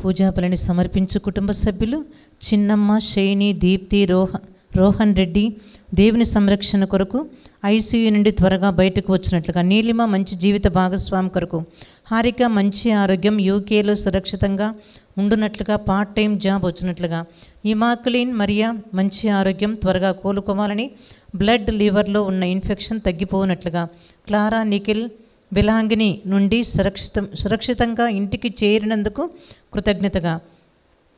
పూజా బలిని సమర్పించు కుటుంబ సభ్యులు చిన్నమ్మ, షైని, దీప్తి, రోహన్ రెడ్డి దేవుని సంరక్షణ కొరకు ఐసీయూ నుండి త్వరగా బయటకు వచ్చినట్లుగా, నీలిమ మంచి జీవిత భాగస్వామి కొరకు, హారిక మంచి ఆరోగ్యం, యూకేలో సురక్షితంగా ఉండునట్లుగా, పార్ట్ టైం జాబ్ వచ్చినట్లుగా, ఇమాకులిన్ మరియా మంచి ఆరోగ్యం, త్వరగా కోలుకోవాలని, బ్లడ్ లివర్లో ఉన్న ఇన్ఫెక్షన్ తగ్గిపోనట్లుగా, క్లారా, నిఖిల్ బిలాంగిని నుండి సురక్షితంగా ఇంటికి చేరినందుకు కృతజ్ఞతగా,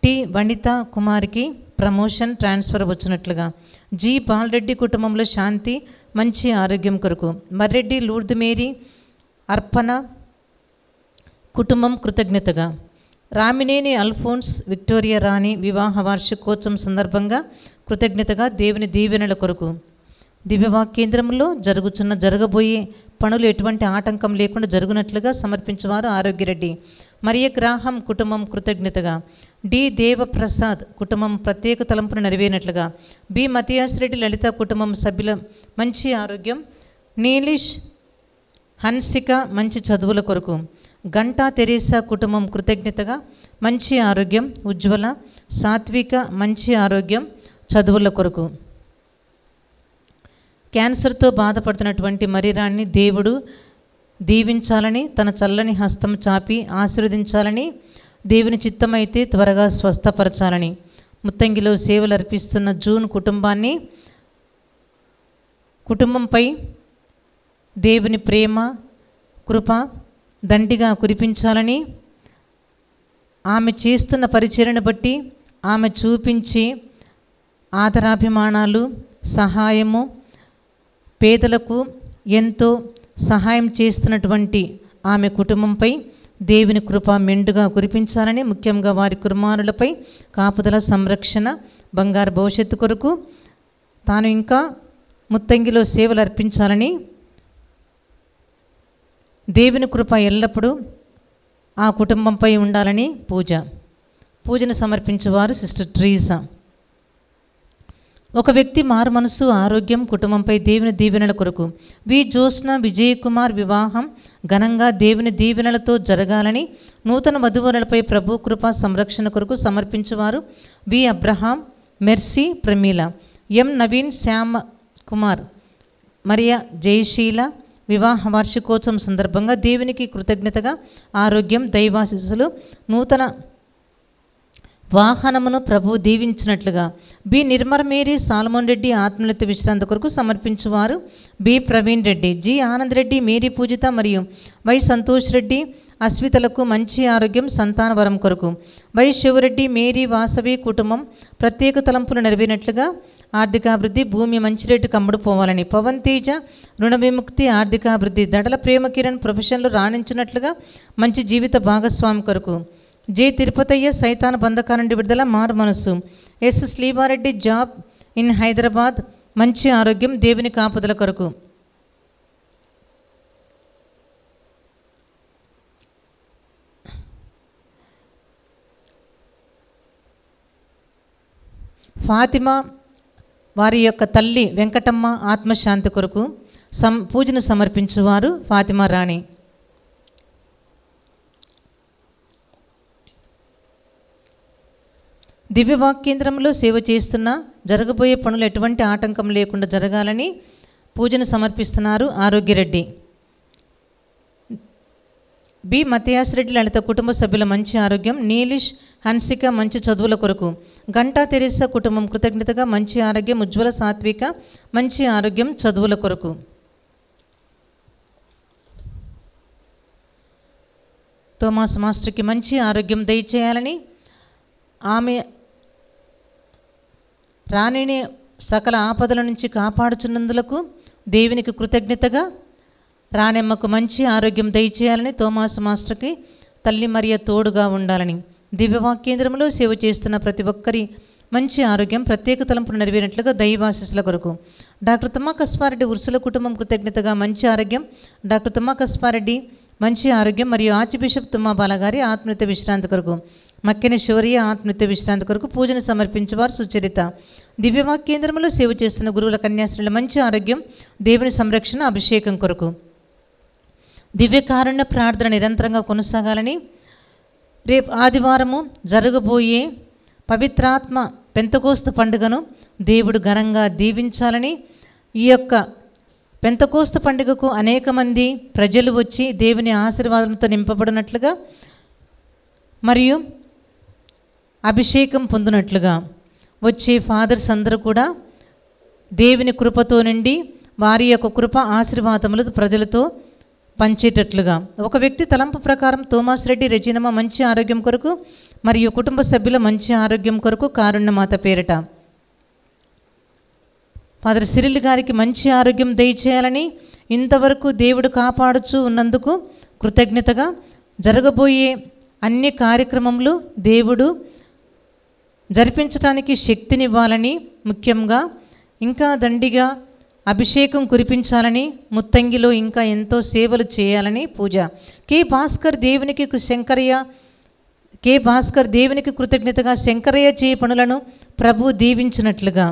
టి వనిత కుమార్కి ప్రమోషన్ ట్రాన్స్ఫర్ వచ్చినట్లుగా, జి బాలరెడ్డి కుటుంబంలో శాంతి మంచి ఆరోగ్యం కొరకు, మర్రెడ్డి లూర్దు మేరీ అర్పణ కుటుంబం కృతజ్ఞతగా, రామినేని అల్ఫోన్స్ విక్టోరియా రాణి వివాహ వార్షికోత్సవం సందర్భంగా కృతజ్ఞతగా దేవుని దీవెనల కొరకు, దివ్యవాక్యేంద్రంలో జరగబోయే పనులు ఎటువంటి ఆటంకం లేకుండా జరుగునట్లుగా సమర్పించేవారు ఆరోగ్యరెడ్డి, మరియ గ్రాహం కుటుంబం కృతజ్ఞతగా, డి దేవప్రసాద్ కుటుంబం ప్రత్యేక తలంపును నెరవేరినట్లుగా, బి మతియాస్ రెడ్డి లలిత కుటుంబం సభ్యుల మంచి ఆరోగ్యం, నీలిష్ హన్సిక మంచి చదువుల కొరకు, గంటా తెరేసా కుటుంబం కృతజ్ఞతగా మంచి ఆరోగ్యం, ఉజ్వల సాత్విక మంచి ఆరోగ్యం చదువుల కొరకు, క్యాన్సర్తో బాధపడుతున్నటువంటి మరిరాన్ని దేవుడు దీవించాలని, తన చల్లని హస్తం చాపి ఆశీర్వదించాలని, దేవుని చిత్తమైతే త్వరగా స్వస్థపరచాలని, ముత్తంగిలో సేవలు అర్పిస్తున్న జూన్ కుటుంబంపై దేవుని ప్రేమ కృప దండిగా కురిపించాలని, ఆమె చేస్తున్న పరిచర్యను బట్టి ఆమె చూపించే ఆదరాభిమానాలు, సహాయము, పేదలకు ఎంతో సహాయం చేస్తున్నటువంటి ఆమె కుటుంబంపై దేవుని కృప మెండుగా కురిపించాలని, ముఖ్యంగా వారి కుమారులపై కాపుదల, సంరక్షణ, బంగారు భవిష్యత్తు కొరకు తాను ఇంకా ముత్తంగిలో సేవలు అర్పించాలని, దేవుని కృప ఎల్లప్పుడూ ఆ కుటుంబంపై ఉండాలని పూజను సమర్పించేవారు సిస్టర్ ట్రీజా. ఒక వ్యక్తి మారు మనసు, ఆరోగ్యం, కుటుంబంపై దేవుని దీవెనల కొరకు, వి జ్యోత్స్న విజయ్ కుమార్ వివాహం ఘనంగా దేవుని దీవెనలతో జరగాలని, నూతన వధువరులపై ప్రభు కృప సంరక్షణ కొరకు సమర్పించేవారు V Abraham, Mercy, Pramila, M Naveen, Shyama Kumar, Maria Jayasheela వివాహ వార్షికోత్సవం సందర్భంగా దేవునికి కృతజ్ఞతగా ఆరోగ్యం, దైవాశీస్సులు, నూతన వాహనమును ప్రభు దీవించినట్లుగా, B Nirmal Mary, Salmon Reddy ఆత్మలత విశ్రాంతి కొరకు సమర్పించువారు B Praveen Reddy, G Anand Reddy, Mary Poojitha మరియు వై సంతోష్ రెడ్డి అశ్వితలకు మంచి ఆరోగ్యం, సంతాన వరం కొరకు, వై శివరెడ్డి, మేరీ వాసవి కుటుంబం ప్రత్యేక తలంపులు నెరవేరినట్లుగా, ఆర్థికాభివృద్ధి, భూమి మంచి రేటుకు అమ్ముడు పోవాలని, పవన్ తేజ రుణ విముక్తి, ఆర్థికాభివృద్ధి, దడల ప్రేమ కిరణ్ ప్రొఫెషన్లో రాణించినట్లుగా మంచి జీవిత భాగస్వామి కొరకు, జే తిరుపతయ్య సైతాన బంధకాల నుండి విడుదల, మారు మనసు, yes Srivareddy job in Hyderabad మంచి ఆరోగ్యం, దేవుని కాపుదల కొరకు, ఫాతిమా వారి యొక్క తల్లి వెంకటమ్మ ఆత్మశాంతి కొరకు పూజను సమర్పించువారు ఫాతిమా రాణి. దివ్యవాక్యేంద్రంలో సేవ చేస్తున్న జరగబోయే పనులు ఎటువంటి ఆటంకం లేకుండా జరగాలని పూజను సమర్పిస్తున్నారు ఆరోగ్యరెడ్డి. బి మతియాస్ రెడ్డి లలిత కుటుంబ సభ్యుల మంచి ఆరోగ్యం, నీలిష్ హన్సిక మంచి చదువుల కొరకు, గంటా తెరేసా కుటుంబం కృతజ్ఞతగా మంచి ఆరోగ్యం, ఉజ్వల సాత్విక మంచి ఆరోగ్యం చదువుల కొరకు, థోమాస్ మాస్టర్కి మంచి ఆరోగ్యం దయచేయాలని, ఆమె రాణిని సకల ఆపదల నుంచి కాపాడుచున్నందులకు దేవునికి కృతజ్ఞతగా రాణెమ్మకు మంచి ఆరోగ్యం దయచేయాలని, థోమాస్ మాస్టర్కి తల్లి మరియ తోడుగా ఉండాలని, దివ్యవాక్యేంద్రంలో సేవ చేస్తున్న ప్రతి ఒక్కరి మంచి ఆరోగ్యం, ప్రత్యేక తలంపును నెరవేరినట్లుగా దైవాశీస్సుల కొరకు, డాక్టర్ తుమ్మా కస్పారెడ్డి ఉర్సుల కుటుంబం కృతజ్ఞతగా మంచి ఆరోగ్యం, డాక్టర్ తుమ్మా కస్పారెడ్డి మంచి ఆరోగ్యం మరియు ఆర్చ్ బిషప్ తుమ్మా బాలగారి ఆత్మనిత్య విశ్రాంతి కొరకు, మక్కెని శౌర్య ఆత్మనిత్య విశ్రాంతి కొరకు పూజను సమర్పించేవారు సుచరిత. దివ్యవాక్యేంద్రంలో సేవ చేస్తున్న గురువుల కన్యాశ్రీల మంచి ఆరోగ్యం, దేవుని సంరక్షణ, అభిషేకం కొరకు, దివ్యకారుణ్య ప్రార్థన నిరంతరంగా కొనసాగాలని, రేపు ఆదివారము జరగబోయే పవిత్రాత్మ పెంతెకోస్తు పండుగను దేవుడు ఘనంగా దీవించాలని, ఈ యొక్క పెంతెకోస్తు పండుగకు అనేక మంది ప్రజలు వచ్చి దేవుని ఆశీర్వాదంతో నింపబడినట్లుగా మరియు అభిషేకం పొందినట్లుగా వచ్చే ఫాదర్స్ అందరూ కూడా దేవుని కృపతో నిండి వారి యొక్క కృప ఆశీర్వాదములు ప్రజలతో పంచేటట్లుగా. ఒక వ్యక్తి తలంపు ప్రకారం తోమాస్ రెడ్డి రెజినమ్మ మంచి ఆరోగ్యం కొరకు మరియు కుటుంబ సభ్యుల మంచి ఆరోగ్యం కొరకు కారుణ్యమాత పేరిట ఫాదర్ సిరిల్ గారికి మంచి ఆరోగ్యం దయచేయాలని, ఇంతవరకు దేవుడు కాపాడుచూ ఉన్నందుకు కృతజ్ఞతగా జరగబోయే అన్ని కార్యక్రమంలో దేవుడు జరిపించడానికి శక్తినివ్వాలని, ముఖ్యంగా ఇంకా దండిగా అభిషేకం కురిపించాలని, ముత్తంగిలో ఇంకా ఎంతో సేవలు చేయాలని పూజ. కె భాస్కర్ దేవునికి కృతజ్ఞతగా శంకరయ్య చేయ పనులను ప్రభు దీవించినట్లుగా.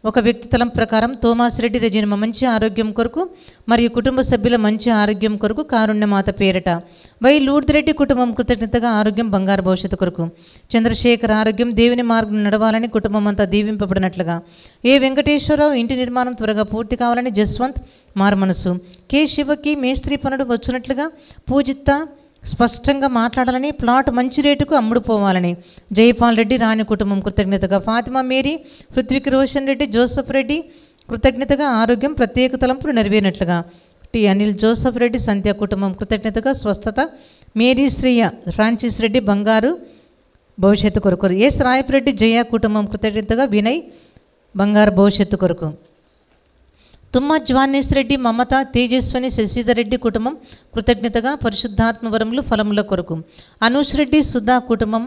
ఒక వ్యక్తి తలం ప్రకారం తోమాస్ రెడ్డి రెజినమ్మ మంచి ఆరోగ్యం కొరకు మరియు కుటుంబ సభ్యుల మంచి ఆరోగ్యం కొరకు కారుణ్యమాత పేరిట. వై లూర్ది రెడ్డి కుటుంబం కృతజ్ఞతగా ఆరోగ్యం బంగారు భవిష్యత్తు కొరకు. చంద్రశేఖర్ ఆరోగ్యం దేవుని మార్గం నడవాలని, కుటుంబం అంతా దీవింపబడినట్లుగా. ఏ వెంకటేశ్వరరావు ఇంటి నిర్మాణం త్వరగా పూర్తి కావాలని జస్వంత్ మారుమనసు. కె శివకి మేస్త్రి పనుడు వచ్చినట్లుగా పూజిత స్పష్టంగా మాట్లాడాలని, ప్లాట్ మంచి రేటుకు అమ్ముడుపోవాలని. జయపాల్ రెడ్డి రాణి కుటుంబం కృతజ్ఞతగా. ఫాతిమా మేరీ, పృథ్వీక్ రోషన్ రెడ్డి, జోసఫ్ రెడ్డి కృతజ్ఞతగా ఆరోగ్యం ప్రత్యేక తలంపులు నెరవేరినట్లుగా. టి అనిల్ జోసఫ్ రెడ్డి సంధ్య కుటుంబం కృతజ్ఞతగా స్వస్థత. మేరీ శ్రీయ ఫ్రాన్సిస్ రెడ్డి బంగారు భవిష్యత్తు కొరకు. ఎస్ రాయపురెడ్డి జయ కుటుంబం కృతజ్ఞతగా వినయ్ బంగారు భవిష్యత్తు కొరకు. తుమ్మ జ్వానేశ్ రెడ్డి మమత తేజస్వని శశిధర్ రెడ్డి కుటుంబం కృతజ్ఞతగా పరిశుద్ధాత్మ వరములు ఫలముల కొరకు. అనూష్ రెడ్డి సుధా కుటుంబం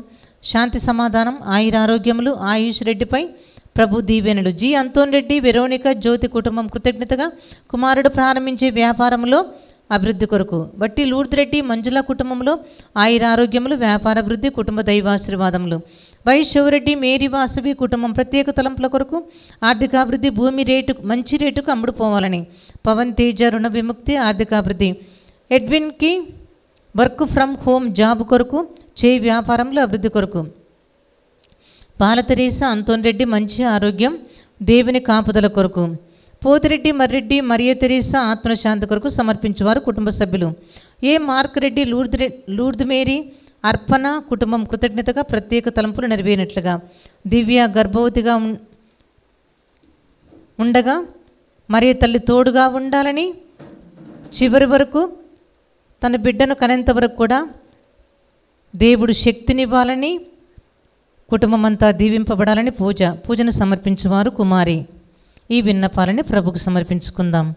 శాంతి సమాధానం ఆయురారోగ్యములు ఆయుష్ రెడ్డిపై ప్రభు దీవెనలు. జి అంతోన్ రెడ్డి వెరోనిక జ్యోతి కుటుంబం కృతజ్ఞతగా కుమారుడు ప్రారంభించే వ్యాపారంలో అభివృద్ధి కొరకు. బట్టి లూర్ది రెడ్డి మంజుల కుటుంబంలో ఆయురారోగ్యములు వ్యాపారాభివృద్ధి కుటుంబ దైవాశీర్వాదములు. వై శివరెడ్డి మేరీ వాసవి కుటుంబం ప్రత్యేక తలంపుల కొరకు ఆర్థికాభివృద్ధి భూమి రేటు మంచి రేటుకు అమ్ముడుపోవాలని. పవన్ తేజ రుణ విముక్తి ఆర్థికాభివృద్ధి. ఎడ్విన్కి వర్క్ ఫ్రమ్ హోమ్ జాబ్ కొరకు చేయి వ్యాపారంలో అభివృద్ధి కొరకు. బాలతెరీస అంతోన్ రెడ్డి మంచి ఆరోగ్యం దేవుని కాపుదల కొరకు. పోతిరెడ్డి మర్రెడ్డి మరియ తెరీసా ఆత్మశాంతి కొరకు సమర్పించేవారు కుటుంబ సభ్యులు. ఏ మార్క్ రెడ్డి లూర్ది మేరీ అర్పణ కుటుంబం కృతజ్ఞతగా ప్రత్యేక తలంపులు నెరవేరినట్లుగా. దివ్య గర్భవతిగా ఉండగా మరియ తల్లి తోడుగా ఉండాలని, చివరి వరకు తన బిడ్డను కనేంత వరకు కూడా దేవుడు శక్తినివ్వాలని, కుటుంబం అంతా దీవింపబడాలని పూజను సమర్పించేవారు కుమారి. ఈ విన్నపాలని ప్రభుకు సమర్పించుకుందాం.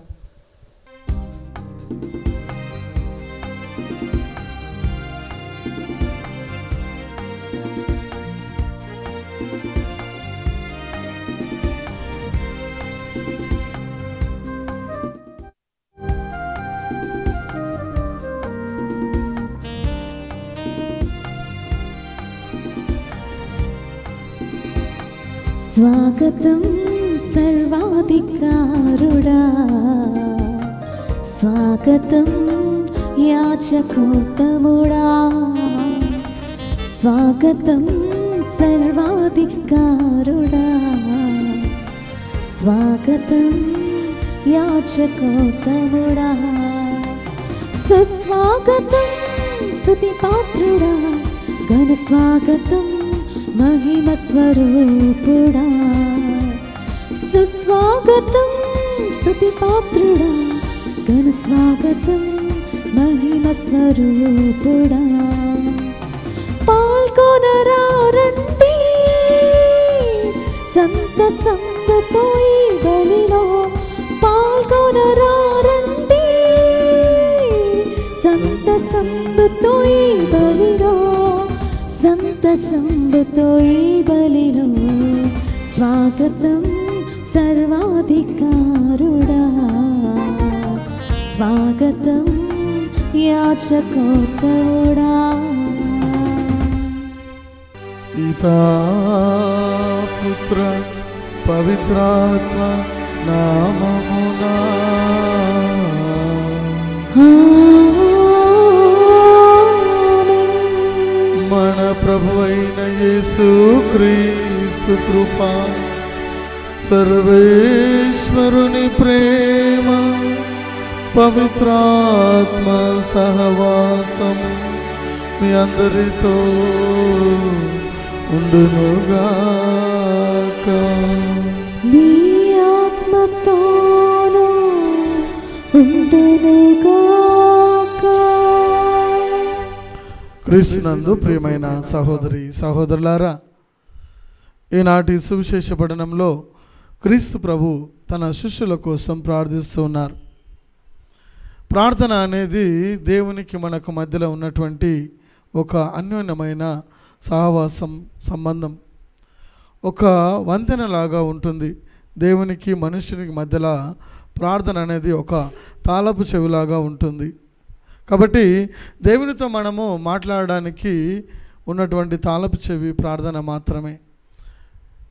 స్వాగతం సర్వాధికారుడా, స్వాగతం యాచకోత్తముడా, స్వాగతం సర్వాధికారుడా, స్వాగతం యాచకోత్తముడా, సుస్వాగతం స్తుతి పాత్రుడా, ఘన స్వాగతం మహిమ స్వరూపుడా, సుస్వాగతం స్తుతి పాత్రుడా, ఘన స్వాగతం మహిమ స్వరూపుడా. పాల్గొనరారండి సంతసంతో ఈ బలిలో, పాల్గొనరారండి సంతసంతో ఈ బలిలో, సంతసంతో ఈ బలిలో. స్వాగతం సర్వాధికారుడా, స్వాగతం యాచకోత్తముడా. పితా పుత్ర పవిత్రాత్మ నామమునా ఆమేన్. ప్రభువైన యేసు క్రీస్తు కృప, సర్వేశ్వరుని ప్రేమ, పవిత్రాత్మ సహవాసం మీ అందరితో ఉండునుగాక. మీ ఆత్మతోనూ ఉండునుగాక. క్రీస్తునందు ప్రియమైన సహోదరి సహోదరులారా, ఈనాటి సువిశేష పఠనంలో క్రీస్తు ప్రభు తన శిష్యుల కోసం ప్రార్థిస్తూ ఉన్నారు. ప్రార్థన అనేది దేవునికి మనకు మధ్యలో ఉన్నటువంటి ఒక అన్యోన్యమైన సహవాసం, సంబంధం, ఒక వంతెనలాగా ఉంటుంది. దేవునికి మనుషునికి మధ్యలో ప్రార్థన అనేది ఒక తాళపు చెవిలాగా ఉంటుంది. కాబట్టి దేవునితో మనము మాట్లాడడానికి ఉన్నటువంటి తాళపు చెవి ప్రార్థన మాత్రమే.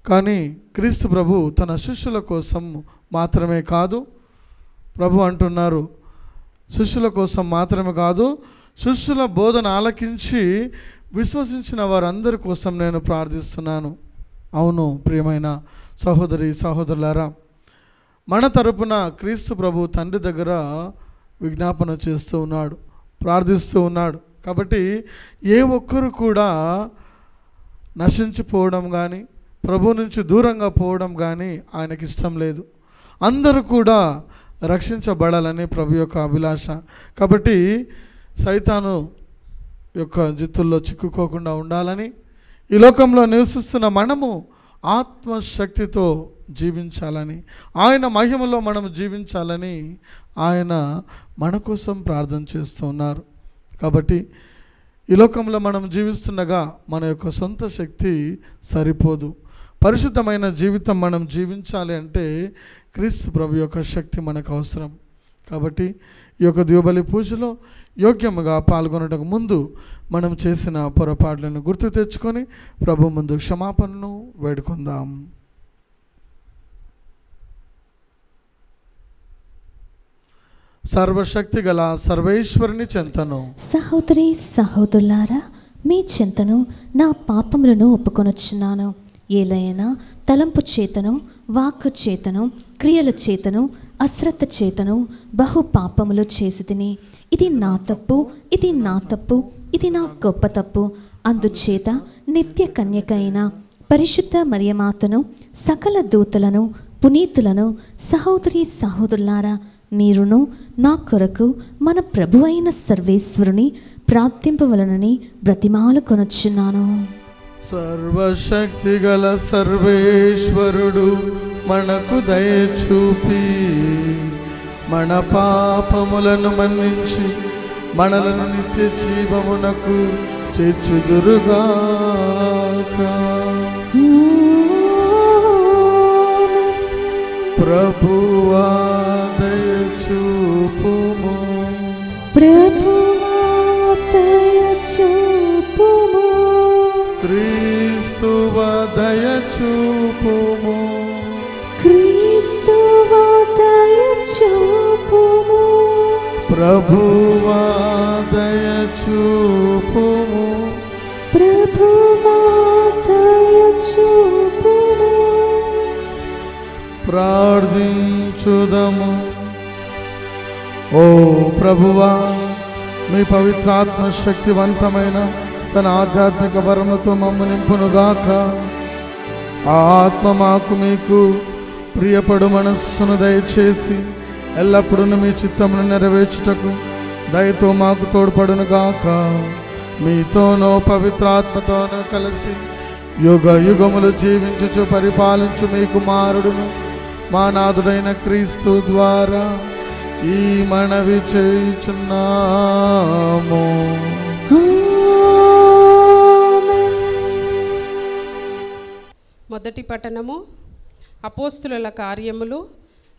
కానీ క్రీస్తు ప్రభు తన శిష్యుల కోసం మాత్రమే కాదు, ప్రభు అంటున్నారు, శిష్యుల కోసం మాత్రమే కాదు, శిష్యుల బోధన ఆలకించి విశ్వసించిన వారందరి కోసం నేను ప్రార్థిస్తున్నాను. అవును ప్రియమైన సహోదరి సహోదరులారా, మన తరపున క్రీస్తు ప్రభు తండ్రి దగ్గర విజ్ఞాపన చేస్తూ ఉన్నాడు, ప్రార్థిస్తూ ఉన్నాడు. కాబట్టి ఏ ఒక్కరు కూడా నశించిపోవడం కానీ, ప్రభు నుంచి దూరంగా పోవడం కానీ ఆయనకి ఇష్టం లేదు. అందరూ కూడా రక్షించబడాలని ప్రభు యొక్క అభిలాష. కాబట్టి సైతాను యొక్క జిత్తుల్లో చిక్కుకోకుండా ఉండాలని, ఈ లోకంలో నివసిస్తున్న మనము ఆత్మశక్తితో జీవించాలని, ఆయన మహిమలో మనం జీవించాలని ఆయన మన కోసం ప్రార్థన చేస్తూ ఉన్నారు. కాబట్టి ఈ లోకంలో మనం జీవిస్తుండగా మన యొక్క సొంత శక్తి సరిపోదు. పరిశుద్ధమైన జీవితం మనం జీవించాలి అంటే క్రీస్తు ప్రభు యొక్క శక్తి మనకు అవసరం. కాబట్టి ఈ యొక్క దివ్యబలి పూజలో యోగ్యముగా పాల్గొనడానికి ముందు మనం చేసిన పొరపాట్లను గుర్తు తెచ్చుకొని ప్రభు ముందు క్షమాపణను వేడుకుందాం. సర్వశక్తి గల సర్వేశ్వరుని చెంతను, సహోదరి సహోదరులారా, మీ చెంతను నా పాపములను ఒప్పుకొనొచ్చున్నాను. ఏలైనా తలంపు చేతను, వాక్కు చేతను, క్రియల చేతను, అశ్రద్ధ చేతను బహు పాపములు చేసి తిని, ఇది నా తప్పు, ఇది నా తప్పు, ఇది నా గొప్ప తప్పు. అందుచేత నిత్య కన్యకైన పరిశుద్ధ మరియమాతను, సకల దూతలను, పునీతులను, సహోదరి సహోదరులారా, మీరును నా కొరకు మన ప్రభు అయిన సర్వేశ్వరుని ప్రార్థింపవలనని బ్రతిమాలు కొనొచ్చున్నాను. సర్వశక్తి గల సర్వేశ్వరుడు మనకు దయచూపి మన పాపములను మన్నించి మనలను నిత్య జీవమునకు చేర్చుదురుగాక. ప్రభువా దయచూపుము, ప్రభువా దయచూపుము, క్రీస్తువా దయచూపుము, క్రీస్తువా దయచూపుము, ప్రభువా దయచూపుము, ప్రభువా దయచూపుము. ప్రార్థించుదము. ఓ ప్రభువా, మీ పవిత్రాత్మ శక్తివంతమైన తన ఆధ్యాత్మిక వరముతో మమ్ము నింపునుగాక. ఆ ఆత్మ మాకు మీకు ప్రియపడు మనస్సును దయచేసి ఎల్లప్పుడూ మీ చిత్తమును నెరవేర్చుటకు దయతో మాకు తోడ్పడునుగాక. మీతోనో పవిత్రాత్మతోనూ కలిసి యుగ యుగములు జీవించుచు పరిపాలించు మీ కుమారుడును మా నాథుడైన క్రీస్తు ద్వారా ఈ మనవి చేయుచున్నాము. మొదటి పఠనము అపోస్తుల కార్యములు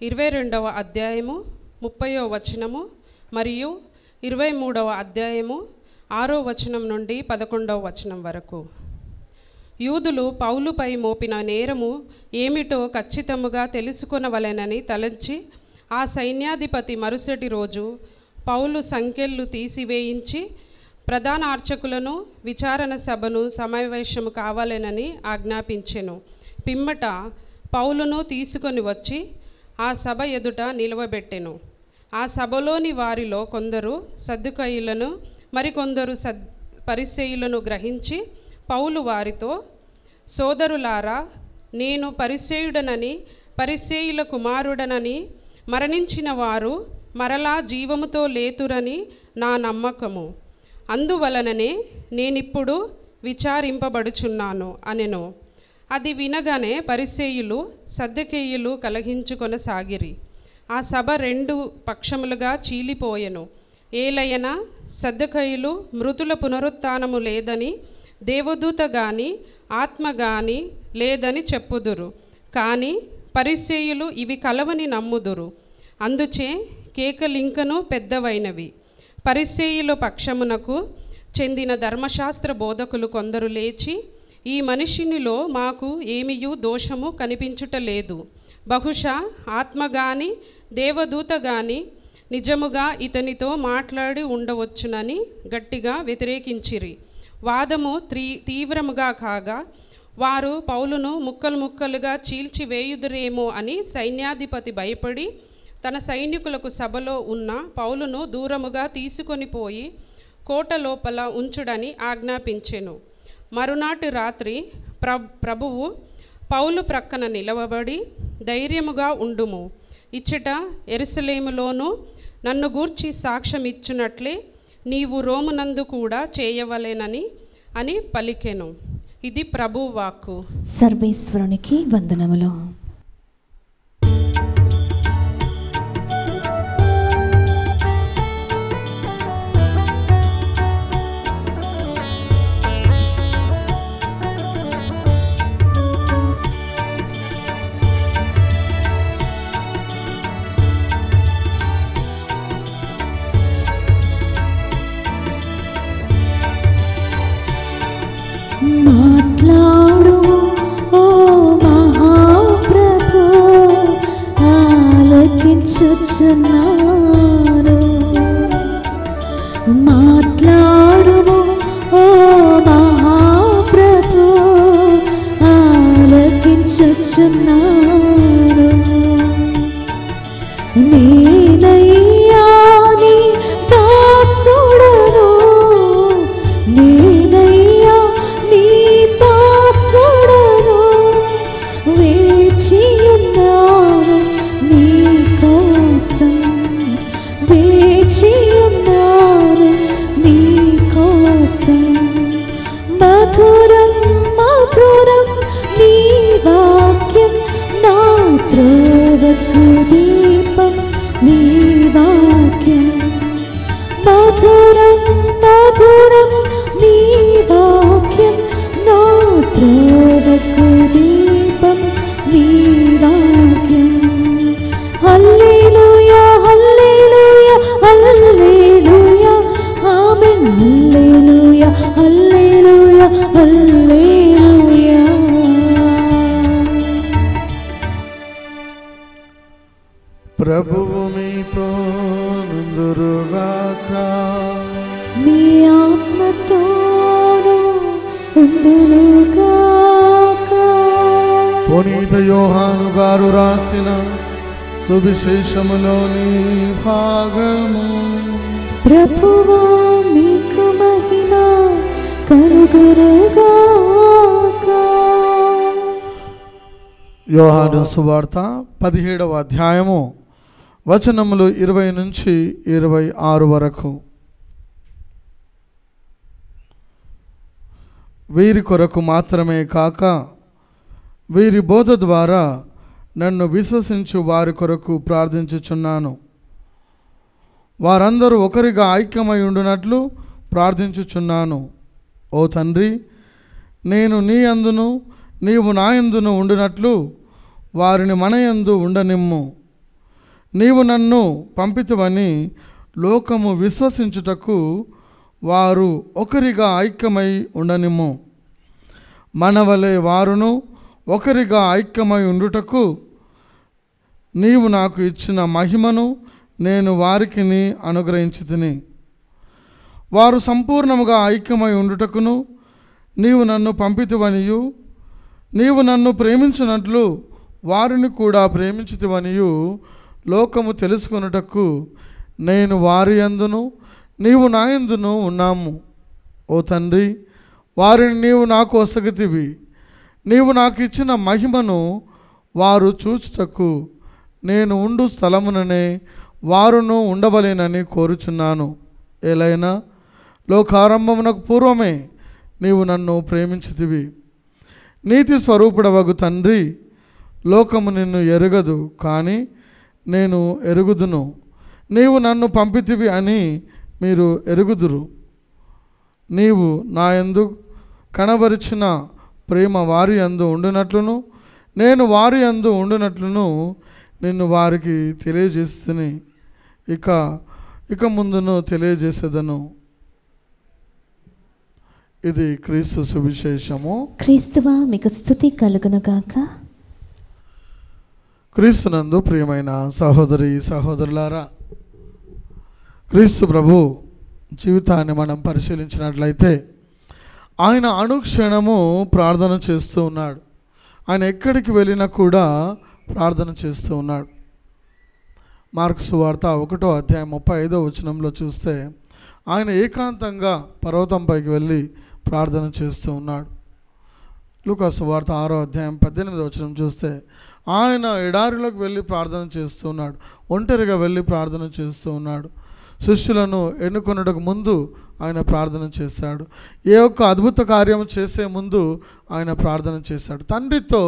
22వ అధ్యాయము 30వ వచనము మరియు 23వ అధ్యాయము 6వ వచనం నుండి 11వ వచనం వరకు. యూదులు పౌలుపై మోపిన నేరము ఏమిటో ఖచ్చితముగా తెలుసుకొనవలెనని తలంచి ఆ సైన్యాధిపతి మరుసటి రోజు పౌలు సంకెళ్ళు తీసివేయించి ప్రధాన అర్చకులను విచారణ సభను సమావేశము కావాలనని ఆజ్ఞాపించెను. పిమ్మట పౌలును తీసుకొని వచ్చి ఆ సభ ఎదుట నిలవబెట్టెను. ఆ సభలోని వారిలో కొందరు సద్దుకయ్యులను మరికొందరు పరిసయ్యులను గ్రహించి పౌలు వారితో, సోదరులారా, నేను పరిసయ్యుడనని పరిసయ్యుల కుమారుడనని మరణించిన వారు మరలా జీవముతో లేతురని నా నమ్మకము. అందువలననే నేనిప్పుడు విచారింపబడుచున్నాను అనెను. అది వినగానే పరిసయ్యులు సద్దెకేయులు కలహించుకొనసాగిరి. ఆ సభ 2 పక్షములుగా చీలిపోయెను. ఏలయన సద్దెకేయులు మృతుల పునరుత్థానము లేదని, దేవదూత గాని ఆత్మ గాని లేదని చెప్పుదురు. కానీ పరిసయ్యులు ఇవి కలవని నమ్ముదురు. అందుచే కేకలింకను పెద్దవైనవి. పరిసయ్యుల పక్షమునకు చెందిన ధర్మశాస్త్ర బోధకులు కొందరు లేచి, ఈ మనిషినిలో మాకు ఏమియూ దోషము కనిపించుటలేదు. బహుశా ఆత్మ గాని దేవదూత గాని నిజముగా ఇతనితో మాట్లాడి ఉండవచ్చునని గట్టిగా వ్యతిరేకించిరి. వాదము తీవ్రముగా కాగా వారు పౌలును ముక్కలు ముక్కలుగా చీల్చివేయుదురేమో అని సైన్యాధిపతి భయపడి తన సైనికులకు సభలో ఉన్న పౌలును దూరముగా తీసుకొని పోయి కోట లోపల ఉంచుడని ఆజ్ఞాపించెను. మరునాటి రాత్రి ప్రభువు పౌలు ప్రక్కన నిలవబడి, ధైర్యముగా ఉండుము, ఇచ్చట యెరూషలేములోను నన్ను గూర్చి సాక్ష్యం ఇచ్చునట్లే నీవు రోమునందు కూడా చేయవలెనని అని పలికెను. ఇది ప్రభువు వాక్కు. సర్వేశ్వరునికి వందనములు. మాట్లాడు ఓ మహాప్రభు, ఆలకించుచున్నాను. మాట్లాడు ఓ మహాప్రభు, ఆలకించుచున్నాను. నేనయ్యా నీ దాసుడను, నేనయ్యా నీ దాసుడను, వేచియున్నాను నీ కోసం, వేచియున్నాను నీ కోసం. మధురం మధురం నీ వాక్యం, నా త్రోవకు దీపం నీ వాక్యం. మధురం మధురం నీ వాక్యం, నా త్రోవకు దీపం నీ వాక్యం. హల్లెలూయా హల్లెలూయా హల్లెలూయా ఆమేన్. హల్లెలూయా హల్లెలూయా హల్లెలూయా. ప్రభువు మీతో నుందురుగాక. మీ ఆత్మతోను ఉండునుగాక. పునీత యోహాను గారు రాసిన సువిశేషములోని భాగము. ప్రభువా మీకు మహిమ కలుగునుగాక. యోహాను సువార్త 17వ అధ్యాయము వచనములు 20 నుంచి 26 వరకు. వీరి కొరకు మాత్రమే కాక వీరి బోధ ద్వారా నన్ను విశ్వసించు వారి కొరకు ప్రార్థించుచున్నాను. వారందరూ ఒకరిగా ఐక్యమై ఉండునట్లు ప్రార్థించుచున్నాను. ఓ తండ్రి, నేను నీ యందును నీవు నా యందును ఉండునట్లు వారిని మన యందు ఉండనిమ్ము. నీవు నన్ను పంపితువని లోకము విశ్వసించుటకు వారు ఒకరిగా ఐక్యమై ఉండనిమ్ము. మనవలే వారును ఒకరిగా ఐక్యమై ఉండుటకు నీవు నాకు ఇచ్చిన మహిమను నేను వారికి అనుగ్రహించితిని. వారు సంపూర్ణముగా ఐక్యమై ఉండుటకును నీవు నన్ను పంపితివనియు నీవు నన్ను ప్రేమించినట్లు వారిని కూడా ప్రేమించితివనియు లోకము తెలుసుకొనుటకు నేను వారి యందును నీవు నా యందును ఉన్నాము. ఓ తండ్రి, వారిని నీవు నాకు ఒసగితివి. నీవు నాకు ఇచ్చిన మహిమను వారు చూచుటకు నేను ఉండు స్థలముననే వారును ఉండవలేనని కోరుచున్నాను. ఏలైనా లోకారంభమునకు పూర్వమే నీవు నన్ను ప్రేమించితివి. నీతి స్వరూపుడవగు తండ్రి, లోకము నిన్ను ఎరుగదు, కానీ నేను ఎరుగుదును. నీవు నన్ను పంపితివి అని మీరు ఎరుగుదురు. నీవు నా యందు కనబరిచిన ప్రేమ వారి యందు ఉండునట్లును నేను వారి యందు ఉండునట్లును నిన్ను వారికి తెలియజేస్తుని ఇక ముందును తెలియజేసేదను. ఇది క్రీస్తు సువిశేషము. క్రీస్తువా మీకు స్తుతి కలుగునుగాక. క్రీస్తునందు ప్రియమైన సహోదరి సహోదరులారా, క్రీస్తు ప్రభు జీవితాన్ని మనం పరిశీలించినట్లయితే ఆయన అనుక్షణము ప్రార్థన చేస్తూ ఉన్నాడు. ఆయన ఎక్కడికి వెళ్ళినా కూడా ప్రార్థన చేస్తూ ఉన్నాడు. మార్కు సువార్త 1వ అధ్యాయం 35వ వచనంలో చూస్తే ఆయన ఏకాంతంగా పర్వతంపైకి వెళ్ళి ప్రార్థన చేస్తూ ఉన్నాడు. లూకా సువార్త 6వ అధ్యాయం 18వ వచనం చూస్తే ఆయన ఎడారిలోకి వెళ్ళి ప్రార్థన చేస్తూ ఉన్నాడు. ఒంటరిగా వెళ్ళి ప్రార్థన చేస్తూ ఉన్నాడు. శిష్యులను ఎన్నుకొనుటకు ముందు ఆయన ప్రార్థన చేశాడు. ఏ ఒక్క అద్భుత కార్యం చేసే ముందు ఆయన ప్రార్థన చేశాడు. తండ్రితో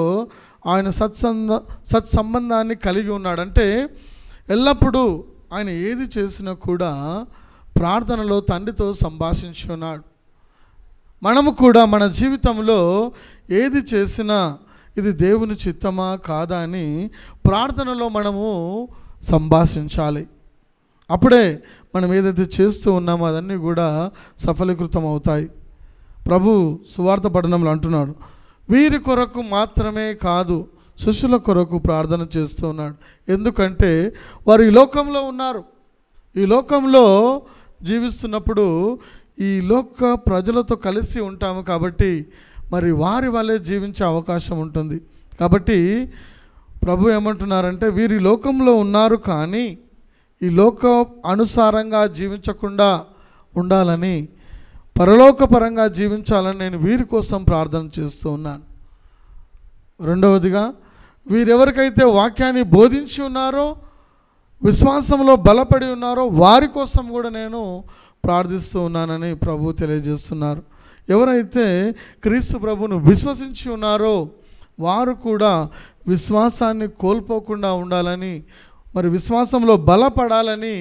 ఆయన సత్సంబంధాన్ని కలిగి ఉన్నాడు. అంటే ఎల్లప్పుడూ ఆయన ఏది చేసినా కూడా ప్రార్థనలో తండ్రితో సంభాషించి ఉన్నాడు. మనము కూడా మన జీవితంలో ఏది చేసినా ఇది దేవుని చిత్తమా కాదా అని ప్రార్థనలో మనము సంభాషించాలి. అప్పుడే మనం ఏదైతే చేస్తూ ఉన్నామో అదన్నీ కూడా సఫలీకృతం అవుతాయి. ప్రభు సువార్త పఠనంలో అంటున్నాడు, వీరి కొరకు మాత్రమే కాదు శిష్యుల కొరకు ప్రార్థన చేస్తూ ఉన్నాడు. ఎందుకంటే వారు ఈ లోకంలో ఉన్నారు. ఈ లోకంలో జీవిస్తున్నప్పుడు ఈ లోక ప్రజలతో కలిసి ఉంటాము కాబట్టి మరి వారి వల్లే జీవించే అవకాశం ఉంటుంది. కాబట్టి ప్రభు ఏమంటున్నారంటే వీరి లోకంలో ఉన్నారు, కానీ ఈ లోక అనుసారంగా జీవించకుండా ఉండాలని, పరలోకపరంగా జీవించాలని నేను వీరి కోసం ప్రార్థన చేస్తూ ఉన్నాను. రెండవదిగా, వీరెవరికైతే వాక్యాన్ని బోధించి ఉన్నారో, విశ్వాసంలో బలపడి ఉన్నారో వారి కోసం కూడా నేను ప్రార్థిస్తూ ఉన్నానని ప్రభు తెలియజేస్తున్నారు. ఎవరైతే క్రీస్తు ప్రభును విశ్వసించి ఉన్నారో వారు కూడా విశ్వాసాన్ని కోల్పోకుండా ఉండాలని, మరి విశ్వాసంలో బలపడాలని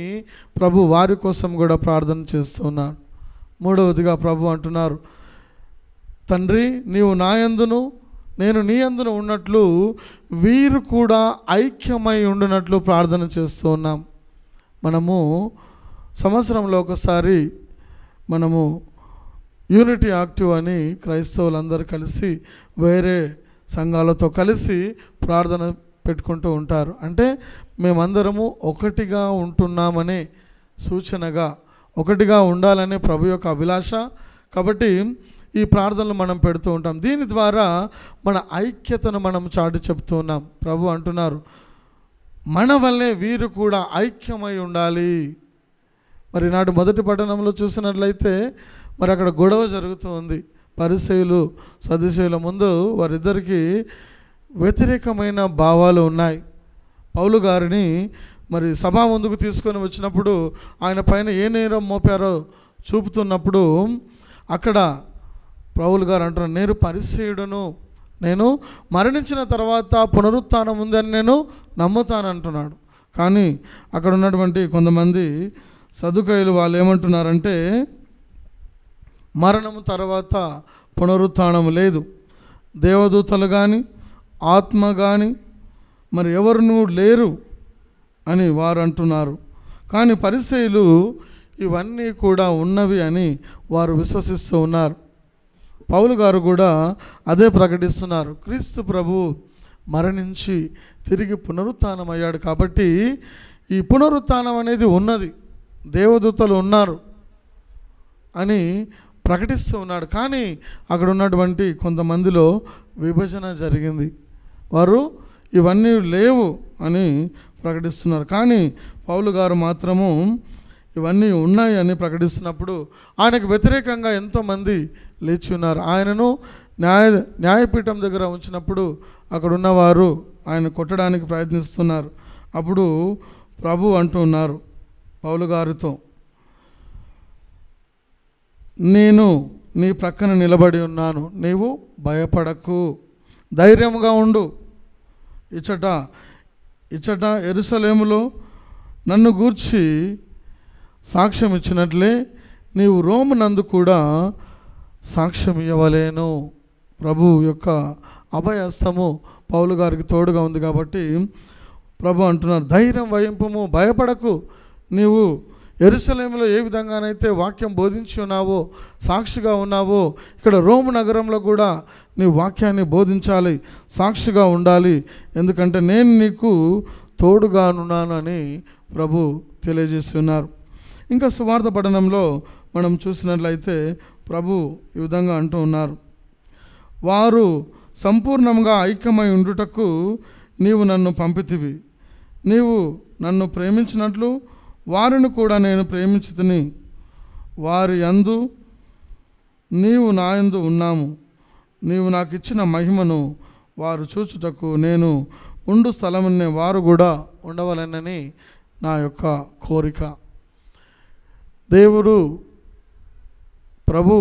ప్రభు వారి కోసం కూడా ప్రార్థన చేస్తున్నాడు. మూడవదిగా ప్రభు అంటున్నారు, తండ్రి నీవు నా యందును నేను నీ యందును ఉన్నట్లు వీరు కూడా ఐక్యమై ఉండునట్లు ప్రార్థన చేస్తూ ఉన్నాం. మనము సంవత్సరంలో ఒకసారి మనము యూనిటీ యాక్టివ్ అని క్రైస్తవులందరూ కలిసి వేరే సంఘాలతో కలిసి ప్రార్థన పెట్టుకుంటూ ఉంటారు. అంటే మేమందరము ఒకటిగా ఉంటున్నామనే సూచనగా, ఒకటిగా ఉండాలనే ప్రభు యొక్క అభిలాష. కాబట్టి ఈ ప్రార్థనలు మనం పెడుతూ ఉంటాం. దీని ద్వారా మన ఐక్యతను మనం చాటి చెప్తూ ఉన్నాం. ప్రభు అంటున్నారు, మన వల్లే వీరు కూడా ఐక్యమై ఉండాలి. మరి నాటి మొదటి పట్టణంలో చూసినట్లయితే మరి అక్కడ గొడవ జరుగుతూ ఉంది. పరిసయ్యులు సదుసేయుల ముందు వారిద్దరికీ వ్యతిరేకమైన భావాలు ఉన్నాయి. పౌలు గారిని మరి సభా ముందుకు తీసుకొని వచ్చినప్పుడు ఆయన పైన ఏ నేరం మోపారో చూపుతున్నప్పుడు అక్కడ పౌలు గారు అంటున్నారు, నేను పరిసయ్యుడును, నేను మరణించిన తర్వాత పునరుత్థానం ఉందని నేను నమ్ముతాను అంటున్నాడు. కానీ అక్కడ ఉన్నటువంటి కొంతమంది సదుకాయులు వాళ్ళు ఏమంటున్నారంటే మరణము తర్వాత పునరుత్థానం లేదు, దేవదూతలు కానీ ఆత్మ కానీ మరి ఎవరునూ లేరు అని వారు అంటున్నారు. కానీ పరిసయ్యులు ఇవన్నీ కూడా ఉన్నవి అని వారు విశ్వసిస్తూ ఉన్నారు. పౌలు గారు కూడా అదే ప్రకటిస్తున్నారు. క్రీస్తు ప్రభు మరణించి తిరిగి పునరుత్థానం అయ్యాడు కాబట్టి ఈ పునరుత్థానం అనేది ఉన్నది, దేవదూతలు ఉన్నారు. అని ప్రకటిస్తూ ఉన్నాడు. కానీ అక్కడ ఉన్నటువంటి కొంతమందిలో విభజన జరిగింది. వారు ఇవన్నీ లేవు అని ప్రకటిస్తున్నారు. కానీ పౌలు గారు మాత్రము ఇవన్నీ ఉన్నాయి అని ప్రకటిస్తున్నప్పుడు ఆయనకు వ్యతిరేకంగా ఎంతోమంది లేచి ఉన్నారు. ఆయనను న్యాయపీఠం దగ్గర ఉంచినప్పుడు అక్కడ ఉన్నవారు ఆయన కొట్టడానికి ప్రయత్నిస్తున్నారు. అప్పుడు ప్రభు అంటూ ఉన్నారు పౌలు గారితో, నేను నీ ప్రక్కన నిలబడి ఉన్నాను, నీవు భయపడకు, ధైర్యంగా ఉండు. ఇచ్చట యెరూషలేములో నన్ను గూర్చి సాక్ష్యం ఇచ్చినట్లే నీవు రోము నందు కూడా సాక్ష్యం ఇవ్వలేను. ప్రభు యొక్క అభయహస్తము పౌలు గారికి తోడుగా ఉంది కాబట్టి ప్రభు అంటున్నారు, ధైర్యం వహింపుము, భయపడకు. నీవు యెరూషలేములో ఏ విధంగానైతే వాక్యం బోధించి ఉన్నావో, సాక్షిగా ఉన్నావో, ఇక్కడ రోము నగరంలో కూడా నీ వాక్యాన్ని బోధించాలి, సాక్షిగా ఉండాలి. ఎందుకంటే నేను నీకు తోడుగానున్నాను అని ప్రభు తెలియజేసి ఉన్నారు. ఇంకా సువార్త పఠనంలో మనం చూసినట్లయితే ప్రభు ఈ విధంగా అంటూ ఉన్నారు, వారు సంపూర్ణంగా ఐక్యమై ఉండుటకు నీవు నన్ను పంపితివి. నీవు నన్ను ప్రేమించినట్లు వారిని కూడా నేను ప్రేమించితిని. వారి యందు నీవు నా యందు ఉన్నాము. నీవు నాకు ఇచ్చిన మహిమను వారు చూచుటకు నేను ఉండు స్థలమునే వారు కూడా ఉండవలెనని నా యొక్క కోరిక. దేవుడు ప్రభు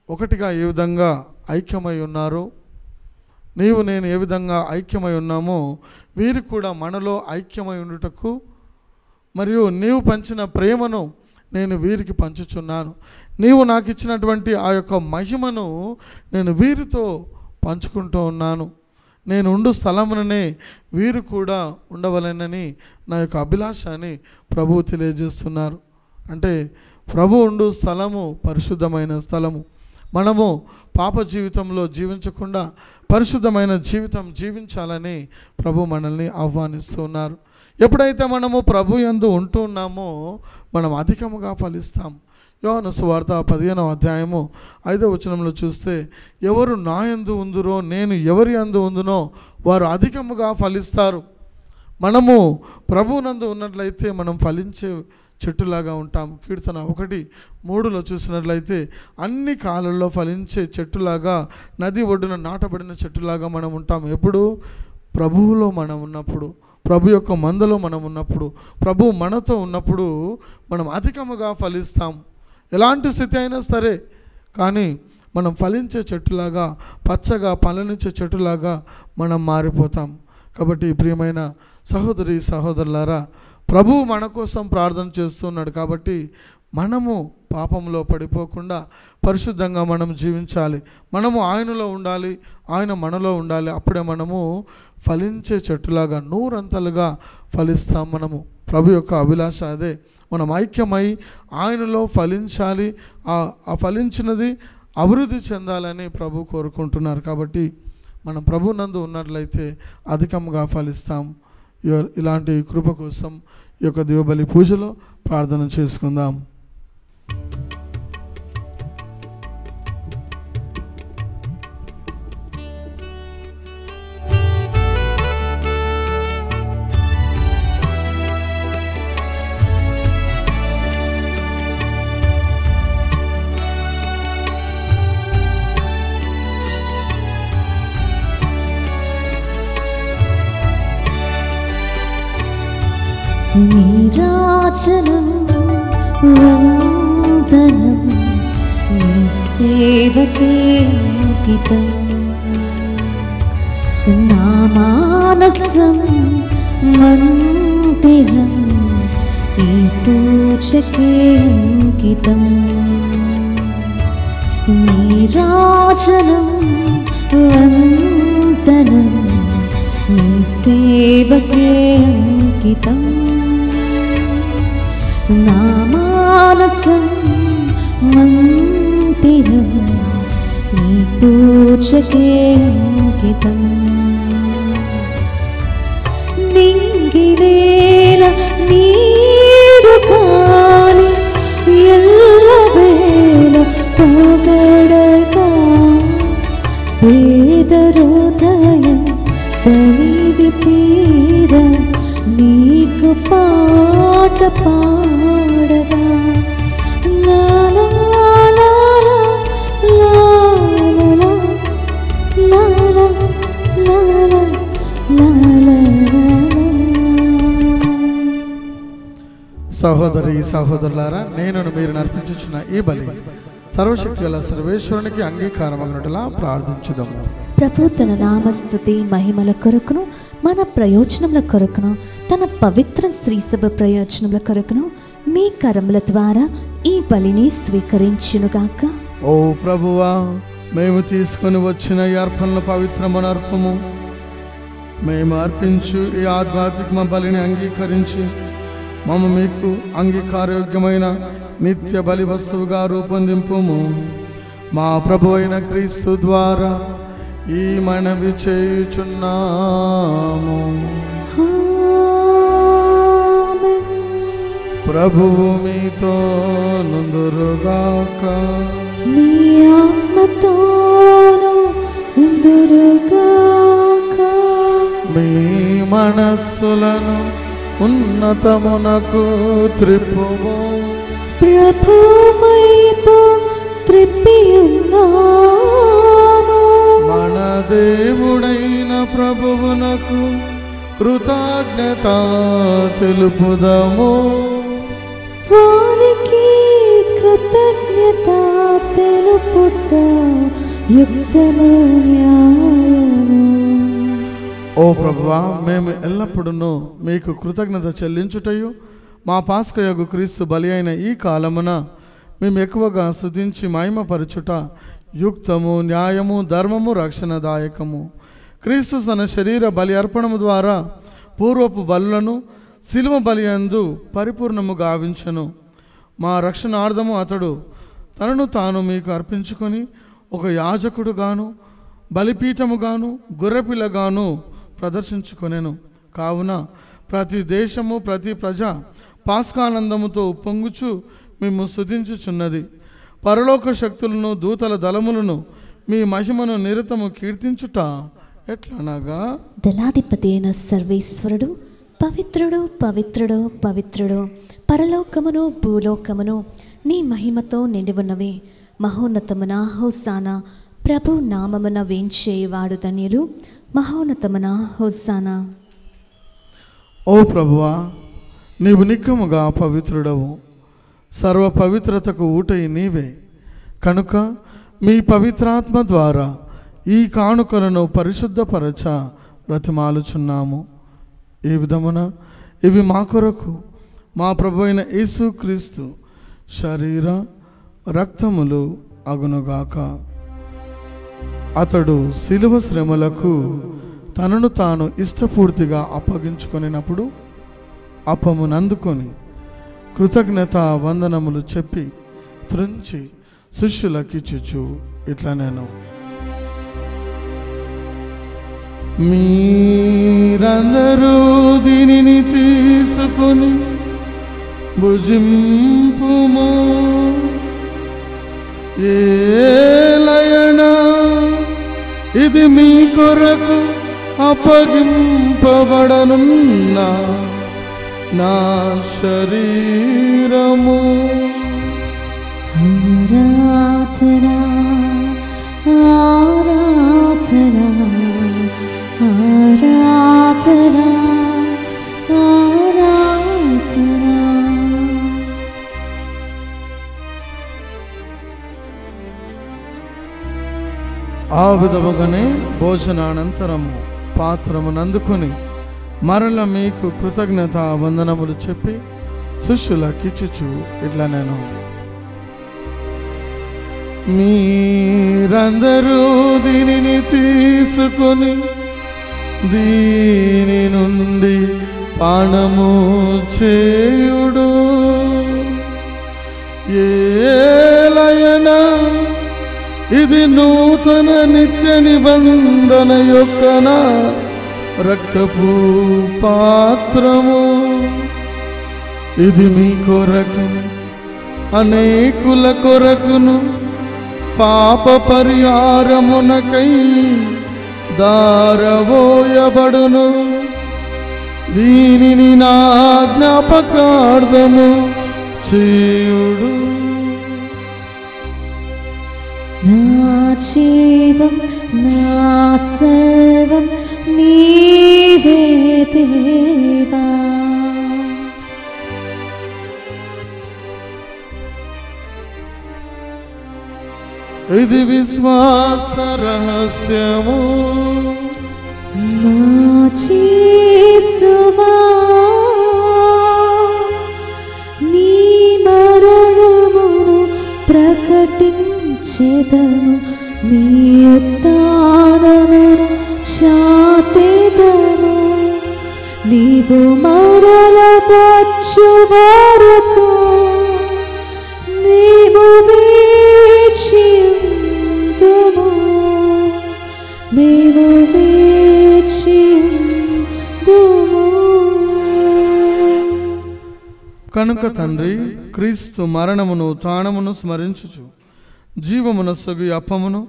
ఒకటిగా ఏ విధంగా ఐక్యమై ఉన్నారో, నీవు నేను ఏ విధంగా ఐక్యమై ఉన్నామో వీరు కూడా మనలో ఐక్యమై ఉండుటకు, మరియు నీవు పంచిన ప్రేమను నేను వీరికి పంచుచున్నాను. నీవు నాకు ఇచ్చినటువంటి ఆ యొక్క మహిమను నేను వీరితో పంచుకుంటూ ఉన్నాను. నేను ఉండు స్థలముననే వీరు కూడా ఉండవలెనని నా యొక్క అభిలాష అని ప్రభువు తెలియజేస్తున్నారు. అంటే ప్రభు ఉండు స్థలము పరిశుద్ధమైన స్థలము. మనము పాప జీవితంలో జీవించకుండా పరిశుద్ధమైన జీవితం జీవించాలని ప్రభు మనల్ని ఆహ్వానిస్తున్నారు. ఎప్పుడైతే మనము ప్రభు యందు ఉంటూ ఉన్నామో మనం అధికముగా ఫలిస్తాం. యోహాను సువార్త 15వ అధ్యాయము 5వ వచనంలో చూస్తే, ఎవరు నా యందు ఉందురో నేను ఎవరి యందు ఉందునో వారు అధికముగా ఫలిస్తారు. మనము ప్రభువునందు ఉన్నట్లయితే మనం ఫలించే చెట్టులాగా ఉంటాం. కీర్తన 1:3 చూసినట్లయితే అన్ని కాలంలో ఫలించే చెట్టులాగా, నది ఒడ్డున నాటబడిన చెట్టులాగా మనం ఉంటాం. ఎప్పుడు? ప్రభువులో మనం ఉన్నప్పుడు, ప్రభు యొక్క మందలో మనం ఉన్నప్పుడు, ప్రభు మనతో ఉన్నప్పుడు మనం అధికముగా ఫలిస్తాం. ఎలాంటి స్థితి అయినా సరే కానీ మనం ఫలించే చెట్టులాగా, పచ్చగా ఫలనిచ్చే చెట్టులాగా మనం మారిపోతాం. కాబట్టి ప్రియమైన సహోదరి సహోదరులారా, ప్రభువు మన కోసం ప్రార్థన చేస్తున్నాడు. కాబట్టి మనము పాపంలో పడిపోకుండా పరిశుద్ధంగా మనం జీవించాలి. మనము ఆయనలో ఉండాలి, ఆయన మనలో ఉండాలి. అప్పుడే మనము ఫలించే చెట్టులాగా నూరంతలుగా ఫలిస్తాం. మనము ప్రభు యొక్క అభిలాష అదే. మనం ఐక్యమై ఆయనలో ఫలించాలి. ఆ ఫలించినది అభివృద్ధి చెందాలని ప్రభు కోరుకుంటున్నారు. కాబట్టి మనం ప్రభునందు ఉన్నట్లయితే అధికంగా ఫలిస్తాం. ఇలాంటి కృప కోసం ఈ యొక్క దివబలి పూజలో ప్రార్థన చేసుకుందాం. నీరాజనం వందనం నీ సేవకే అంకితం. నా మానసం మందిరం ఈ పూజకే అంకితం. నీరాజనం వందనం నీ సేవకే అంకితం. నా మానసం మందిరం నీ పూజకే అంకితం. నింగినేల నీరు కాని ఎల్లవేళ పాట పాడగా లా లా లా లా లా లా లా లా లా లా. సహోదరి సహోదరులారా, నేను మీరు నర్పించుచున్న ఈ బలి సర్వశక్తి గల సర్వేశ్వరునికి అంగీకారమగినట్లా ప్రార్థించుదాము. ప్రభు తన నామస్తుతి మహిమల కొరకును మన ప్రయోజనముల కొరకును తన పవిత్ర శ్రీసభ ప్రయోజనముల కొరకును మీ కరముల ద్వారా ఈ బలిని స్వీకరించునుగాక. ఓ ప్రభువా, మేము తీసుకొని వచ్చిన ఈ అర్పణలు పవిత్రమైన అర్పము మేము అర్పించు ఈ ఆధ్యాత్మిక బలిని అంగీకరించి మమ్మ మీకు అంగీకారయోగ్యమైన నిత్య బలి వస్తువుగా రూపొందింపుము. మా ప్రభు అయిన క్రీస్తు ద్వారా ఈ మనవి చేయుచున్నాము. ప్రభువు మీతో నుందురుగాక. మీ ఆత్మతోను నుందురుగాక. మీ మనస్సులను ఉన్నతమునకు త్రిప్పుము. ప్రభు వైపు త్రిప్పియున్నాము. మన దేవుడైన ప్రభువునకు కృతజ్ఞత తెలుపుదము. వారికి కృతజ్ఞత తెలుపుట యుక్తము న్యాయము. ఓ ప్రభువా, మేము ఎల్లప్పుడూ మీకు కృతజ్ఞత చెల్లించుటయు మా పాస్కయగు క్రీస్తు బలి అయిన ఈ కాలమున మేము ఎక్కువగా స్తుతించి మహిమపరచుట యుక్తము న్యాయము ధర్మము రక్షణదాయకము. క్రీస్తు తన శరీర బలి అర్పణము ద్వారా పూర్వపు బలులను శిలువ బలి యందు పరిపూర్ణము గావించను. మా రక్షణార్థము అతడు తనను తాను మీకు అర్పించుకొని ఒక యాజకుడుగాను బలిపీఠముగాను గొర్రెపిల్లగాను ప్రదర్శించుకొనెను. కావున ప్రతి దేశము ప్రతి ప్రజ పాస్కానందముతో ఉప్పొంగుచు మేము స్తుతించుచున్నది. పరలోక శక్తులను దూతల దళములను మీ మహిమను నిరతము కీర్తించుట ఎట్లనగా, దళాధిపతి అయిన సర్వేశ్వరుడు పవిత్రుడు పవిత్రుడు పవిత్రుడు, పరలోకమును భూలోకమును నీ మహిమతో నిండి ఉన్నవి. మహోన్నతమున హోసానా, ప్రభు నామమున వేంచేవాడు ధన్యులు. మహోన్నతమున హోసానా. ఓ ప్రభువా, నీవు నిక్కముగా పవిత్రుడవు, సర్వ పవిత్రతకు ఊటయి నీవే. కనుక మీ పవిత్రాత్మ ద్వారా ఈ కానుకలను పరిశుద్ధపరచ బ్రతిమాలుచున్నాము. ఈ విధమున ఇవి మా కొరకు మా ప్రభు అయిన యేసుక్రీస్తు శరీర రక్తములు అగునుగాక. అతడు శిలువ శ్రమలకు తనను తాను ఇష్టపూర్తిగా అప్పగించుకొనినప్పుడు అప్పమునందుకొని కృతజ్ఞత వందనములు చెప్పి త్రుంచి శిష్యులకిచ్చుచు ఇట్లా నేను, మీరందరూ దీనిని తీసుకొని భుజింపుము. ఏలయనా ఇది మీ కొరకు అప్పగింపబడనున్న నా శరీరము. ఆరాధనా ఆరాధనా ఆరాధనా ఆరాధనా. ఆ విధముగానే భోజనానంతరము పాత్రమునందుకొని మరల మీకు కృతజ్ఞత వందనములు చెప్పి శిష్యులకిచ్చుచు ఇట్లా నేను, మీరందరూ దీనిని తీసుకొని దీని నుండి పానము చేయుడు. ఏలయనా ఇది నూతన నిత్య నిబంధన యొక్క నా రక్తపు పాత్రము. ఇది మీ కొరకు అనేకుల కొరకును పాప పరిహారమునకై దారవోయబడును. దీనిని నా జ్ఞాపకార్థము చేయుడు. నా జీవం నా సర్వం నీవే దేవా. ఇది విశ్వాస రహస్యము. నా యేసువా నీ మరణమును ప్రకటించెదను, నీ ఉత్థానమును చాటెదను. నీవు మరల వచ్చు వరకు నీవు వేచియుందుము, నీవు వేచియుందుము. కనుక తండ్రి, క్రీస్తు మరణమును తాణమును స్మరించుచు జీవమునస్సగు అప్పమును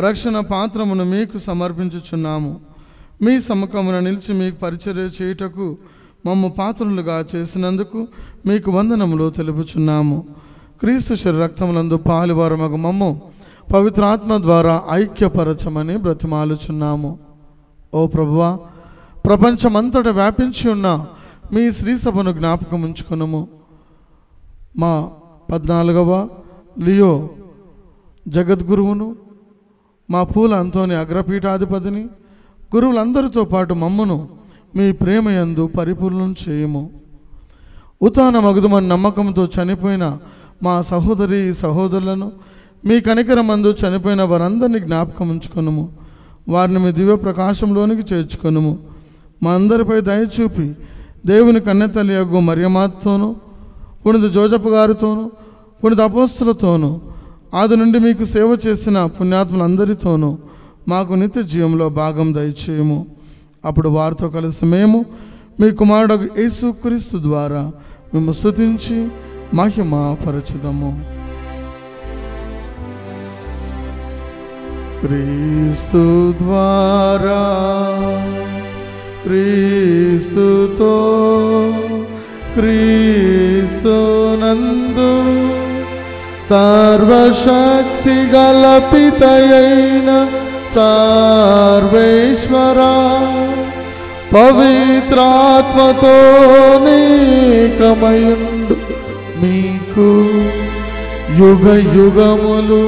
రక్షణ పాత్రమును మీకు సమర్పించుచున్నాము. మీ సముఖమున నిలిచి మీకు పరిచర్య చేయుటకు మమ్ము పాత్రులుగా చేసినందుకు మీకు వందనములు తెలుపుచున్నాము. క్రీస్తు శరీర రక్తములందు పాలువారమగు మమ్ము పవిత్రాత్మ ద్వారా ఐక్యపరచమని బ్రతిమాలుచున్నాము. ఓ ప్రభువా, ప్రపంచమంతట వ్యాపించి ఉన్న మీ శ్రీ సభను జ్ఞాపకం ఉంచుకునము. మా 14వ లియో జగద్గురువును, మా పూల అంతోని అగ్రపీఠాధిపతిని, గురువులందరితో పాటు మమ్మును మీ ప్రేమయందు పరిపూర్ణం చేయము. ఉతాన మగుదుమని నమ్మకంతో చనిపోయిన మా సహోదరి సహోదరులను, మీ కనికరమందు చనిపోయిన వారందరినీ జ్ఞాపకం ఉంచుకొనుము. వారిని మీ దివ్య ప్రకాశంలోనికి చేర్చుకొనుము. మా అందరిపై దయచూపి దేవుని కన్నెతల్లి యొగ్గు మరియమాతోనూ, పునిత జోజప్ప గారితోనూ, పునిత అపోస్తులతోనూ, ఆది నుండి మీకు సేవ చేసిన పుణ్యాత్ములందరితోనూ మాకు నిత్య జీవంలో భాగం దయచేయము. అప్పుడు వారితో కలిసి మేము మీ కుమారుడు యేసుక్రీస్తు ద్వారా మేము స్తుతించి మహిమ పరచుదము. క్రీస్తు ద్వారా, క్రీస్తుతో, క్రీస్తునందు సర్వశక్తి గల పితయైన సర్వేశ్వరా, పవిత్రాత్మతో నేకమయుండు మీకు యుగ యుగములు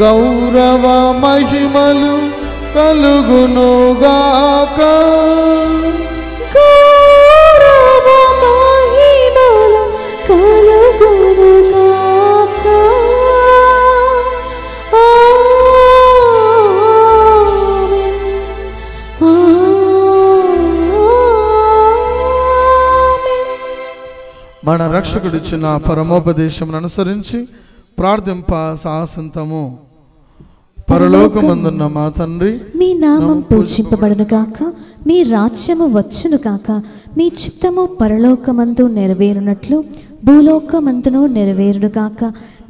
గౌరవ మహిమలు కలుగునుగాక. గౌరవ మహిమలు కలుగునుగాక. మన రక్షకుడిచ్చిన పరమోపదేశం అనుసరించి ప్రార్థింప సాహసంతము. పరలోకమందున్న మా తండ్రి, మీ నామం పూజింపబడును గాక, మీ రాజ్యము వచ్చును గాక, మీ చిత్తము పరలోకమందు నెరవేరునట్లు భూలోకమందును నెరవేరును గాక.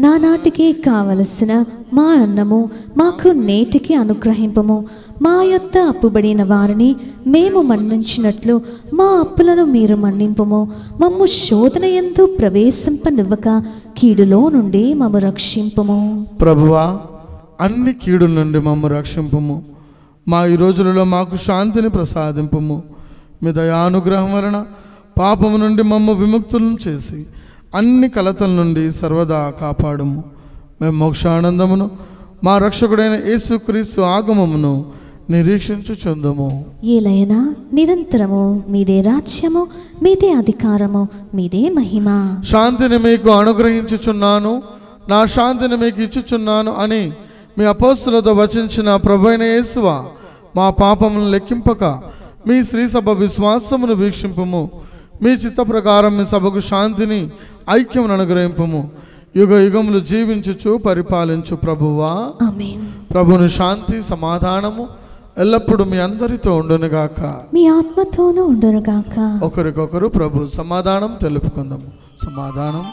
నానాటికి కావలసిన మా అన్నము మాకు నేటికి అనుగ్రహింపము. మా యొద్ద అప్పుబడిన వారిని మేము మన్నించినట్లు మా అప్పులను మీరు మన్నింపుము. మమ్ము శోధన యందు ప్రవేశింపనివ్వక కీడులో నుండి మమ్ము రక్షింపుము. ప్రభువా, అన్ని కీడుల నుండి మమ్ము రక్షింపుము. మా ఈ రోజులలో మాకు శాంతిని ప్రసాదింపుము. మీ దయానుగ్రహం వలన పాపము నుండి మమ్ము విముక్తులను చేసి అన్ని కలతల నుండి సర్వదా కాపాడుము. మేము మోక్షానందమును మా రక్షకుడైన యేసుక్రీస్తు ఆగమమును నిరీక్షించుచుందుము. ఏలైనా నిరంతరము మీదే రాజ్యము, మీదే అధికారము, మీదే మహిమ. శాంతిని మీకు అనుగ్రహించుచున్నాను, నా శాంతిని మీకు ఇచ్చుచున్నాను అని మీ అపోస్తులతో వచించిన ప్రభువైన యేసువా, మా పాపములను లెక్కింపక మీ శ్రీ సభ విశ్వాసమును వీక్షింపుము. మీ చిత్త ప్రకారం మీ సభకు శాంతిని ఐక్యమును అనుగ్రహింపుము. యుగ యుగములు జీవించుచు పరిపాలించు ప్రభువా. ఆమేన్. ప్రభుని శాంతి సమాధానము ఎల్లప్పుడూ మీ అందరితో ఉండునుగాక, మీ ఆత్మతోనూ ఉండునుగాక. ఒకరికొకరు ప్రభు సమాధానం తెలుపుకుందాము. సమాధానం.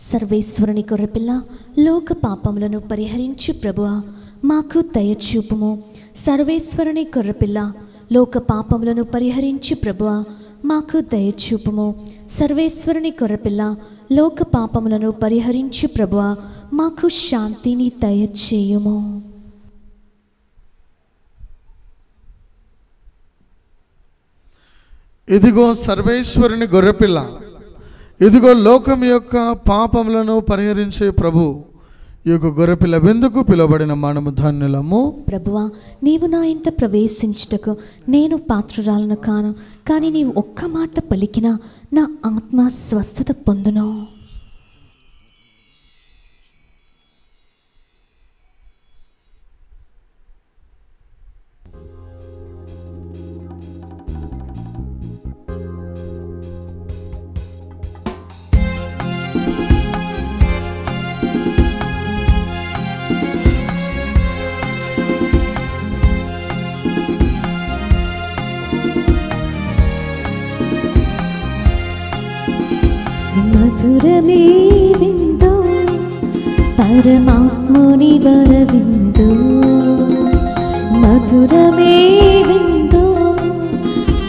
సర్వేశ్వరుని గొర్రెపిల్ల, లోక పాపములను పరిహరించు ప్రభువా, మాకు దయచూపుము. సర్వేశ్వరుని గొర్రెపిల్ల, లోక పాపములను పరిహరించి ప్రభువా మాకు దయచూపుము. సర్వేశ్వరుని గొర్రెపిల్ల, లోక పాపములను పరిహరించి ప్రభువా మాకు శాంతిని దయచేయుము. ఇదిగో సర్వేశ్వరుని గొర్రెపిల్ల, ఇదిగో లోకం యొక్క పాపములను పరిహరించే ప్రభు. ఈ యొక్క గొర్రెపిల్ల విందుకు పిలువబడిన మనము ధన్యులము. ప్రభువా, నీవు నా ఇంట ప్రవేశించుటకు నేను పాత్రురాలను కాను, కానీ నీవు ఒక్క మాట పలికినా నా ఆత్మ స్వస్థత పొందును. మధురమే విందు పరమాత్ముని వరవిందు, మధురమే విందు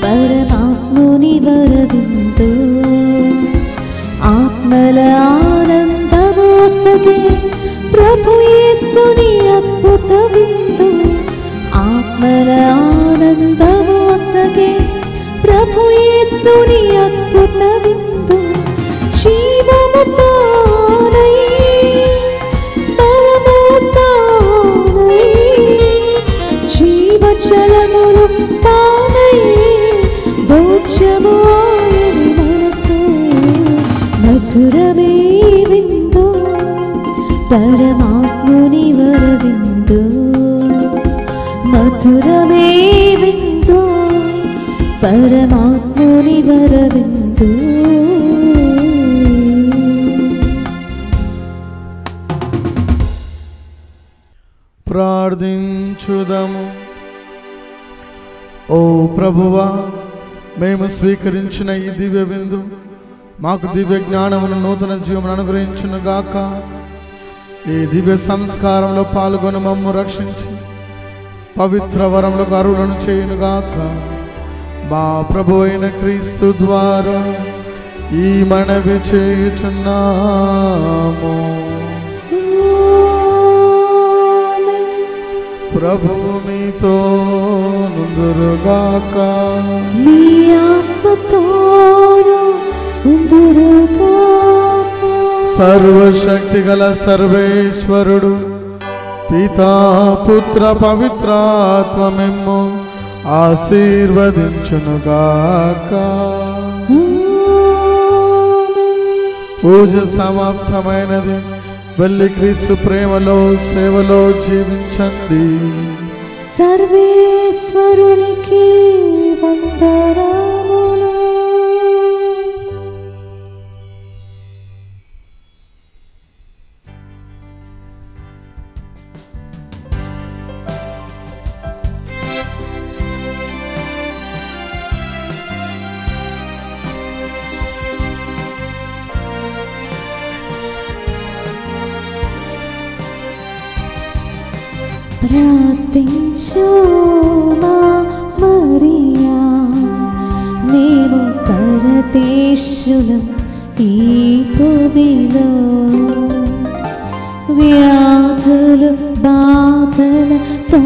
పరమాత్ముని వరవిందు. ఆత్మల ఆనందమోసగే ప్రభు యేసుని అద్భుత విందు. ఆత్మల ఆనందమోసగే ప్రభు యేసుని అద్భుత విందు. జీవము తానై బలము తానై జీవజలములు తానై భోజ్యము ఆయని మనకు. మధురమే విందు పరమాత్ముని వరవిందు, మధురమే విందు పరమాత్ముని వరవిందు. ప్రార్థించుదము. ఓ ప్రభువా, మేము స్వీకరించిన ఈ దివ్య విందు మాకు దివ్య జ్ఞానమును నూతన జీవమును అనుగ్రహించును గాక. ఈ దివ్య సంస్కారంలో పాల్గొని మమ్ము రక్షించి పవిత్ర వరములకు అర్హులను చేయును గాక. మా ప్రభు అయిన క్రీస్తు ద్వారా ఈ మనవి చేయుచున్నాము. ప్రభువు మీతో నుందురుగాక. మీ ఆత్మతోను నుందురుగాక. సర్వశక్తి గల సర్వేశ్వరుడు పితా పుత్ర పవిత్రాత్మ మిమ్ము ఆశీర్వదించునుగాక. పూజ సమాప్తమైనది. వెళ్ళి క్రీస్తు ప్రేమలో సేవలో జీవించండి. సర్వేశ్వరునికి వందనములు. ప్రార్థించు మా మరియా, మేము పరదేశులం ఈ భూమిలో. వ్యాధులు బాధలతో